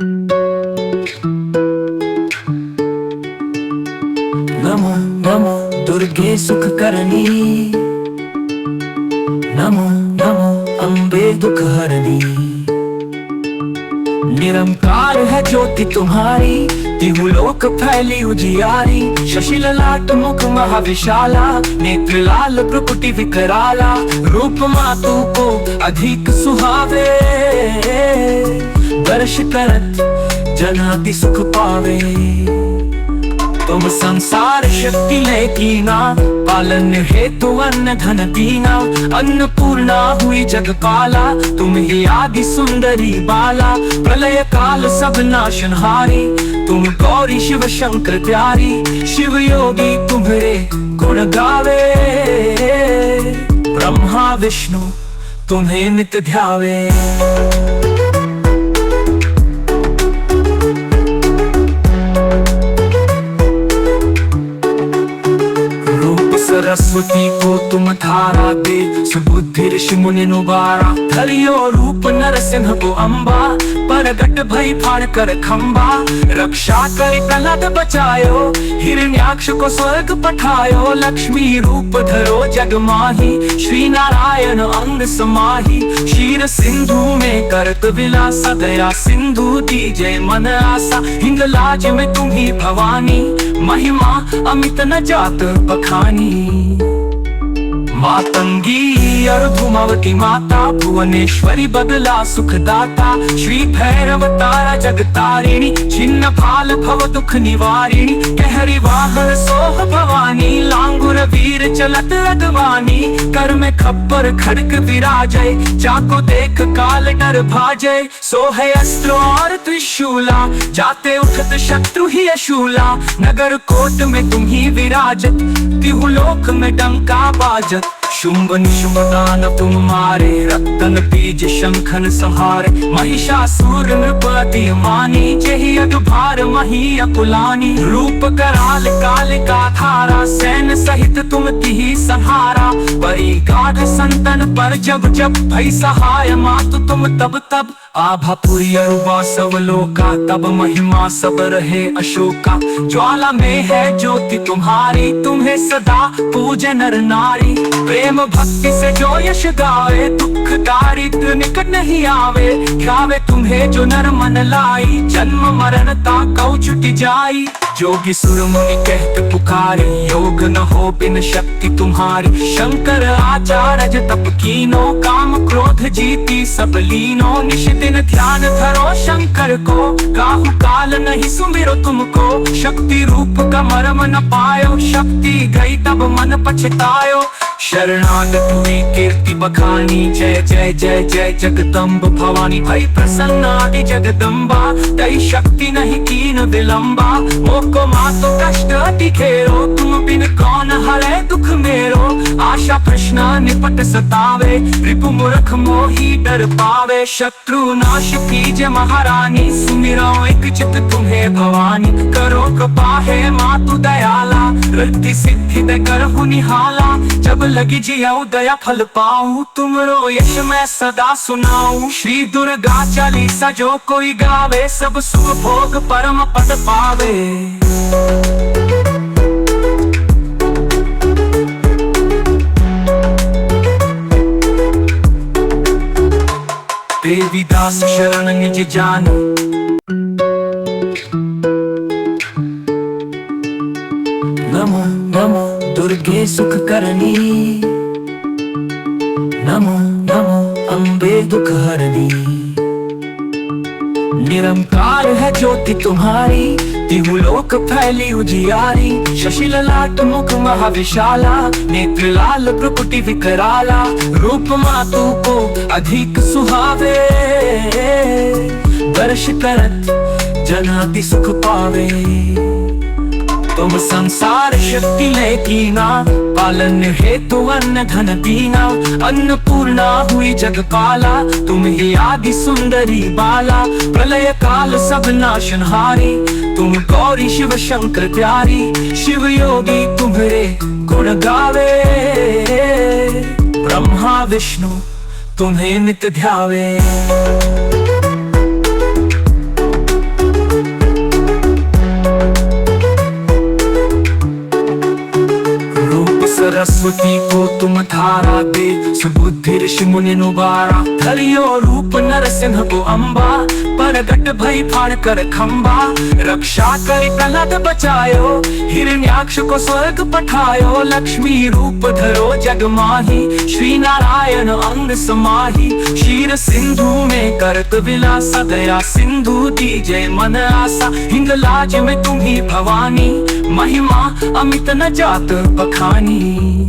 नमो नमो दुर्गे सुख करनी, नमो नमो अम्बे दुख हरनी। निरंकार है ज्योति तुम्हारी, तिहुलोक फैली उजियारी। शशि ललाट मुख महाविशाला, नेत्र लाल भ्रुकुटि विकराला। रूप मातु को अधिक सुहावे, दर्श करत जनाति सुख पावे। तुम संसार शक्ति ले कीना, पालन हेतु अन्न धन दीना। अन्नपूर्णा हुई जगपाला, तुम ही आदि सुंदरी बाला। प्रलय काल सब नाशनहारी, तुम गौरी शिव शंकर प्यारी। शिव योगी तुम्हारे गुण गावे, ब्रह्मा विष्णु तुम्हें नित्य ध्यावे। सरस्वती को तुम धारा दे, सुबुद्धि ऋषि मुनि नुबारा। धरियो रूप नरसिंह को अम्बा, परगट भई फाड़ कर खम्बा। रक्षा करी प्रहलाद बचायो, हिरण्याक्ष को स्वर्ग पठायो। लक्ष्मी रूप धरो जग माही, श्री नारायण अंग समाही। क्षीर सिंधु में करत विलासा, दया सिंधु दीजे मन आसा। हिंगलाज में तुम्ही भवानी, महिमा अमित न जात बखानी। मातंगी और धूमावती माता, भुवनेश्वरी बदला सुखदाता। श्री भैरव तारा जगतारिणी, छिन्न भाल भव दुख निवारिणी। कहरी वाहन सोह भवानी, लांगुर वीर चलत अगवानी। कर में खप्पर खड़ग विराजय, जाको देख काल डर भाजय। सोहे अस्त्र और त्रिशूला, जाते उठत शत्रु ही अशूला। नगर कोट में तुम ही विराजत, तिहुलोक में डंका बाजत। शुंभ निशुंभ दानव तुम मारे, रक्तन बीज शंखन संहारे। महिषासुर नृपति मानी, जेहि अगभार मही अकुलानी। रूप कराल कालिका धारा, सैन सहित तुम तिहि संहारा। बड़ी गाढ़ संतन पर जब जब भई सहाय, मातु तुम तब तब। आभापुरी अरुबा सब लोका, तब महिमा सब रहे अशोका। ज्वाला में है ज्योति तुम्हारी, तुम्हें सदा पूजे नर नारी। प्रेम भक्ति से जो यश गावे, दुख दारिद्र निकट नहीं आवे। ध्यावे तुम्हें जो नर मन लाई, जन्म मरण ताकौ छुटि जाई। जोगी सुर मुनि कहत पुकारी, योग न हो बिन शक्ति तुम्हारी। शंकर आचार्य तप कीनो, काम क्रोध जीती सब लीनो। निश दिन ध्यान धरो शंकर को, काहू काल नहीं सुमिरो तुमको। शक्ति रूप का मर्म न पायो, शक्ति गई तब मन पछतायो। शरणागत हुई कीर्ति बखानी, जय जय जय जय जगदम्ब भवानी। भई प्रसन्न आदि जगदम्बा, तई शक्ति नहीं कीन विलंबा। मोको मातो कष्ट अति घेरो, तुम बिन कौन हरे दुख मेरो। आशा प्रश्न निपट सतावे, रिपु मूर्ख मोही डर पावे। शत्रु नाश कीजे महारानी, सुमिरो एक चित तुम्हें भवानी। करो कृपा है मातु दयाला, रिद्धि सिद्धि दे करहु निहाला। जब लगी जियाऊ दया फल पाऊं, तुमरो यश मैं सदा सुनाऊं। श्री दुर्गा चालीसा जो कोई गावे, सब सुख भोग परम पद पावे। देवी दास शरण निज जान, नमो नमो दुर्गे सुख करनी। नमो नमो अम्बे दुख हरनी। निरंकार है ज्योति तुम्हारी, तिहुलोक फैली उजियारी। शशि ललाट मुख महाविशाला, नेत्र लाल भ्रुकुटि विकराला। रूप मातु को अधिक सुहावे, दर्श करत जनाति सुख पावे। तुम संसार शक्ति ले कीना, पालन हेतु अन्न धन दीना। अन्नपूर्णा हुई जगपाला, तुम ही आदि सुंदरी बाला। प्रलय काल सब नाशनहारी, तुम गौरी शिव शंकर प्यारी। शिव योगी तुम्हारे गुण गावे, ब्रह्मा विष्णु तुम्हें नित्य ध्यावे। सरस्वती को तुम धारा दे, सुबुद्धि ऋषि मुनि नुबारा। धरियो रूप नरसिंह को अम्बा, परगट भई फाड़ कर खम्बा। रक्षा करी प्रहलाद बचायो, हिरण्याक्ष को स्वर्ग पठायो। लक्ष्मी रूप धरो जग माही, श्री नारायण अंग समाही। क्षीर सिंधु में करत विलासा, दया सिंधु दीजे मन आसा। हिंगलाज में तुम्ही भवानी, महिमा अमित न जात बखानी।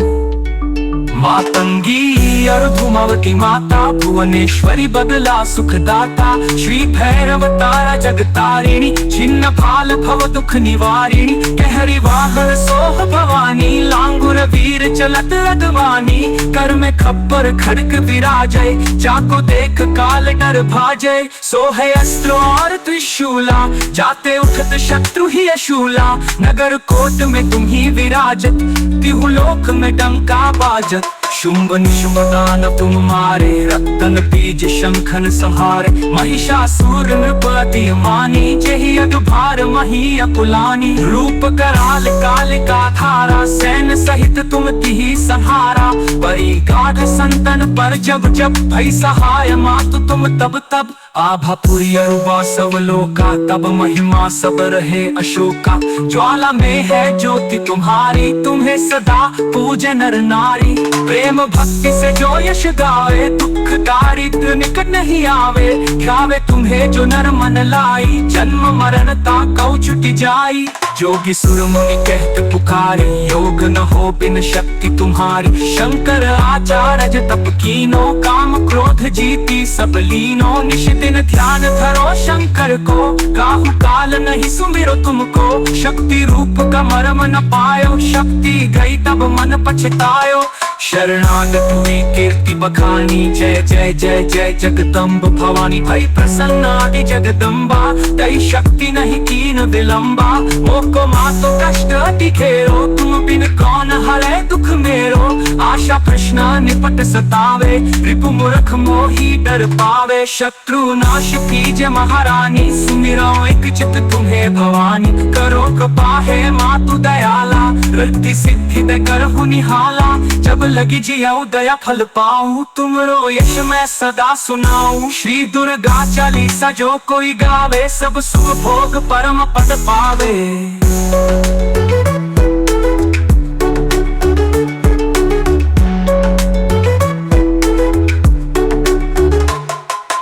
मातंगी और धूमावती माता, भुवनेश्वरी बदला सुखदाता। श्री भैरव तारा जगतारिणी, छिन्न फाल भव दुख निवारिणी। कहरी वाहन सोह भवानी, लांगुर वीर चलत रदवानी। कर में खप्पर खड़ग विराजय, जाको देख काल डर भाजय। सोहे अस्त्र और त्रिशूला, जाते उठत शत्रु ही अशूला। नगर कोट में तुम ही विराजत, तिहु लोक में डंका बाजत। शुंभ निशुंभ दानव तुम मारे, रक्तन बीज शंखन संहारे। महिषासुर नृपति मानी, जेहि अदभार मही अकुलानी। रूप कराल कालिका धारा, सैन सहित तुम तिहि संहारा। परी गाढ़ संतन पर जब जब, भई सहाय मातु तुम तब तब। आभा पुरी अरुबा सब लोका, तब महिमा सब रहे अशोका। ज्वाला में है ज्योति तुम्हारी, तुम्हें सदा पूजे नर नारी। प्रेम भक्ति से जो यश गावे, दुख दारिद्र निकट नहीं आवे। ध्यावे तुम्हें जो नर मन लाई, जन्म मरण ताकौ छुटि जाई। जोगी सुर मुनि कहत पुकारी, योग न हो बिन शक्ति तुम्हारी। शंकर आचार्य तप कीनो, काम क्रोध जीती सब लीनो। निश दिन ध्यान धरो शंकर को, काहू काल नहीं सुमिरो तुमको। शक्ति रूप का मर्म न पायो, शक्ति गई तब मन पछतायो। शरणागत हुई कीर्ति बखानी, जय जय जय जय जगदम्ब भवानी। भई प्रसन्न आदि जगदम्बा, तई शक्ति नहीं कीन विलंबा। मोको मातो कष्ट अति घेरो, तुम बिन कौन हरे दुख मेरो। आशा प्रश्न निपट सतावे, रिपु मूर्ख मोही डर पावे। शत्रु नाश कीजे महारानी, सुमिरो एक चित तुम्हें भवानी। करो कृपा है मातु दयाला, रिद्धि सिद्धि दे करहु निहाला। जब लगी जिया दया फल पाऊं, तुमरो यश मैं सदा सुनाऊं। श्री दुर्गा चालीसा जो कोई गावे, सब सुख भोग परम पद पावे।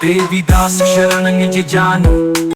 देवी दास शरण निज जान,